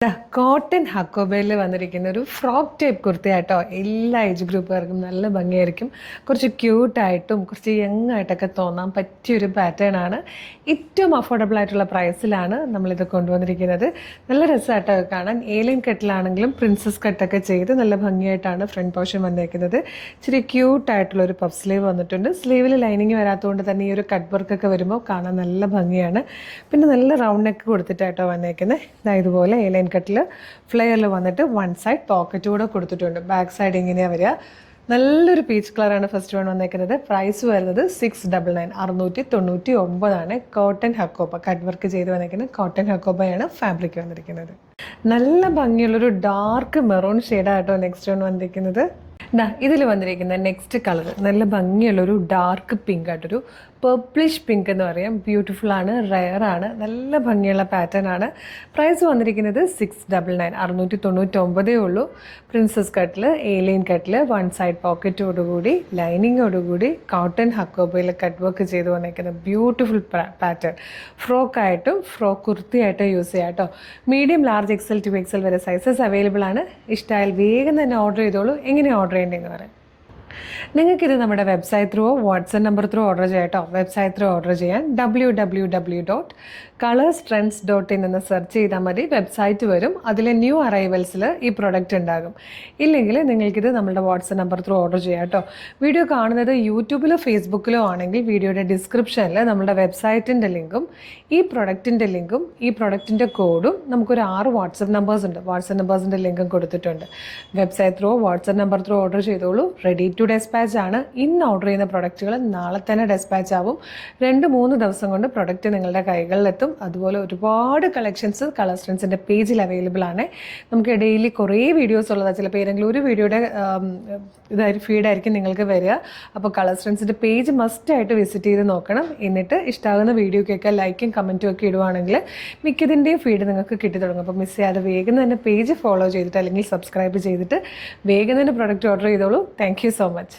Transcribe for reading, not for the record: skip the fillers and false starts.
Cotton ഹക്കോബയിൽ വന്നിരിക്കുന്ന ഒരു frock type കുർത്തിയായിട്ടോ. എല്ലാ ഏജ് ഗ്രൂപ്പുകാർക്കും നല്ല ഭംഗിയായിരിക്കും. കുറച്ച് ക്യൂട്ടായിട്ടും കുറച്ച് യങ് ആയിട്ടൊക്കെ തോന്നാൻ പറ്റിയൊരു പാറ്റേൺ ആണ്. ഏറ്റവും അഫോർഡബിൾ ആയിട്ടുള്ള പ്രൈസിലാണ് നമ്മളിത് കൊണ്ടുവന്നിരിക്കുന്നത്. നല്ല രസമായിട്ടോ കാണാൻ. ഏലിയൻ കട്ടിലാണെങ്കിലും പ്രിൻസസ് കട്ടൊക്കെ ചെയ്ത് നല്ല ഭംഗിയായിട്ടാണ് ഫ്രണ്ട് പോർഷൻ വന്നിരിക്കുന്നത്. ഇച്ചിരി ക്യൂട്ടായിട്ടുള്ളൊരു പഫ് സ്ലീവ് വന്നിട്ടുണ്ട്. സ്ലീവിൽ ലൈനിങ് വരാത്തതുകൊണ്ട് തന്നെ ഈ ഒരു കട്ട് വർക്കൊക്കെ വരുമ്പോൾ കാണാൻ നല്ല ഭംഗിയാണ്. പിന്നെ നല്ല റൗണ്ട് നെക്ക് കൊടുത്തിട്ടായിട്ടോ വന്നേക്കുന്നത്. ഇതുപോലെ ഏലിയൻ കട്ടിൽ ഫ്ലെയറിൽ വന്നിട്ട് വൺ സൈഡ് പോക്കറ്റ് കൂടെ കൊടുത്തിട്ടുണ്ട്. ബാക്ക് സൈഡ് ഇങ്ങനെയാണ് വരിക. നല്ലൊരു പീച്ച് കളറാണ് ഫസ്റ്റ് വൺ വന്നേക്കുന്നത്. പ്രൈസ് വരുന്നത് 699 699 കോട്ടൺ ഹക്കോബ കട്ട് വർക്ക് ചെയ്ത് വന്നേക്കുന്നത്. കോട്ടൺ ഹക്കോബയാണ് ഫാബ്രിക് വന്നിരിക്കുന്നത്. നല്ല ഭംഗിയുള്ളൊരു ഡാർക്ക് മെറൂൺ ഷെയ്ഡായിട്ടോ നെക്സ്റ്റ് വൺ വന്നിരിക്കുന്നത്. ഇതിൽ വന്നിരിക്കുന്ന നെക്സ്റ്റ് കളർ നല്ല ഭംഗിയുള്ളൊരു ഡാർക്ക് പിങ്ക് ആയിട്ടൊരു പർപ്പിളിഷ് പിങ്ക് എന്ന് പറയാം. ബ്യൂട്ടിഫുൾ ആണ്, റെയർ ആണ്, നല്ല ഭംഗിയുള്ള പാറ്റേൺ ആണ്. പ്രൈസ് വന്നിരിക്കുന്നത് 699 699 ഉള്ളൂ. പ്രിൻസസ് കട്ടിൽ, ഏലിയൻ കട്ടിൽ, വൺ സൈഡ് പോക്കറ്റോടുകൂടി ലൈനിങ്ങോടുകൂടി കോട്ടൺ ഹക്കോബയിൽ കട്ട് വർക്ക് ചെയ്ത് വന്നിരിക്കുന്ന ബ്യൂട്ടിഫുൾ പാറ്റേൺ. ഫ്രോക്കായിട്ടും ഫ്രോക്ക് കുർത്തിയായിട്ടും യൂസ് ചെയ്യാം കേട്ടോ. Medium, large, XL to XL വരെ സൈസസ് അവൈലബിൾ ആണ്. ഇഷ്ടമായാൽ വേഗം തന്നെ ഓർഡർ ചെയ്തോളൂ. എങ്ങനെ ഓർഡർ ചെയ്യേണ്ടതെന്ന് പറയാം. നിങ്ങൾക്കിത് നമ്മുടെ website through WhatsApp number through order ചെയ്യാം കേട്ടോ. വെബ്സൈറ്റ് ത്രൂ ഓർഡർ ചെയ്യാൻ www.colorstrends.in എന്ന് സെർച്ച് ചെയ്താൽ മതി. വെബ്സൈറ്റ് വരും. അതിൽ ന്യൂ അറൈവൽസിൽ ഈ പ്രൊഡക്റ്റ് ഉണ്ടാകും. ഇല്ലെങ്കിൽ നിങ്ങൾക്കിത് നമ്മുടെ വാട്സപ്പ് നമ്പർ ത്രൂ ഓർഡർ ചെയ്യാം കേട്ടോ. വീഡിയോ കാണുന്നത് യൂട്യൂബിലോ ഫേസ്ബുക്കിലോ ആണെങ്കിൽ വീഡിയോയുടെ ഡിസ്ക്രിപ്ഷനിൽ നമ്മുടെ വെബ്സൈറ്റിൻ്റെ ലിങ്കും ഈ പ്രൊഡക്റ്റിൻ്റെ ലിങ്കും ഈ പ്രൊഡക്റ്റിൻ്റെ കോഡും നമുക്കൊരു 6 വാട്സപ്പ് നമ്പേഴ്സ് ഉണ്ട്. വാട്സപ്പ് നമ്പേഴ്സിൻ്റെ ലിങ്കും കൊടുത്തിട്ടുണ്ട്. Website through WhatsApp number through order ചെയ്തോളൂ. റെഡി ടു ഡെസ്പാച്ച് ആണ്. ഇന്ന് ഓർഡർ ചെയ്യുന്ന പ്രൊഡക്റ്റുകൾ നാളെ തന്നെ ഡെസ്പാച്ച് ആവും. 2-3 ദിവസം കൊണ്ട് പ്രൊഡക്റ്റ് നിങ്ങളുടെ കൈകളിലെത്തും. അതുപോലെ ഒരുപാട് കളക്ഷൻസ് കളർ സ്ട്രെൻസിൻ്റെ പേജിൽ അവൈലബിൾ ആണ്. നമുക്ക് ഡെയിലി കുറേ വീഡിയോസ് ഉള്ളതാണ്. ചിലപ്പോൾ ഏതെങ്കിലും ഒരു വീഡിയോയുടെ ഫീഡായിരിക്കും നിങ്ങൾക്ക് വരിക. അപ്പോൾ കളർ സ്ട്രെൻസിൻ്റെ പേജ് മസ്റ്റായിട്ട് വിസിറ്റ് ചെയ്ത് നോക്കണം. എന്നിട്ട് ഇഷ്ടമാകുന്ന വീഡിയോക്കൊക്കെ ലൈക്കും കമൻറ്റും ഒക്കെ ഇടുവാണെങ്കിൽ മിക്കതിൻ്റെയും ഫീഡ് നിങ്ങൾക്ക് കിട്ടി തുടങ്ങും. അപ്പോൾ മിസ് ചെയ്യാതെ വേഗം തന്നെ പേജ് ഫോളോ ചെയ്തിട്ട് അല്ലെങ്കിൽ സബ്സ്ക്രൈബ് ചെയ്തിട്ട് വേഗം തന്നെ പ്രൊഡക്റ്റ് ഓർഡർ ചെയ്തോളൂ. Thank you so much.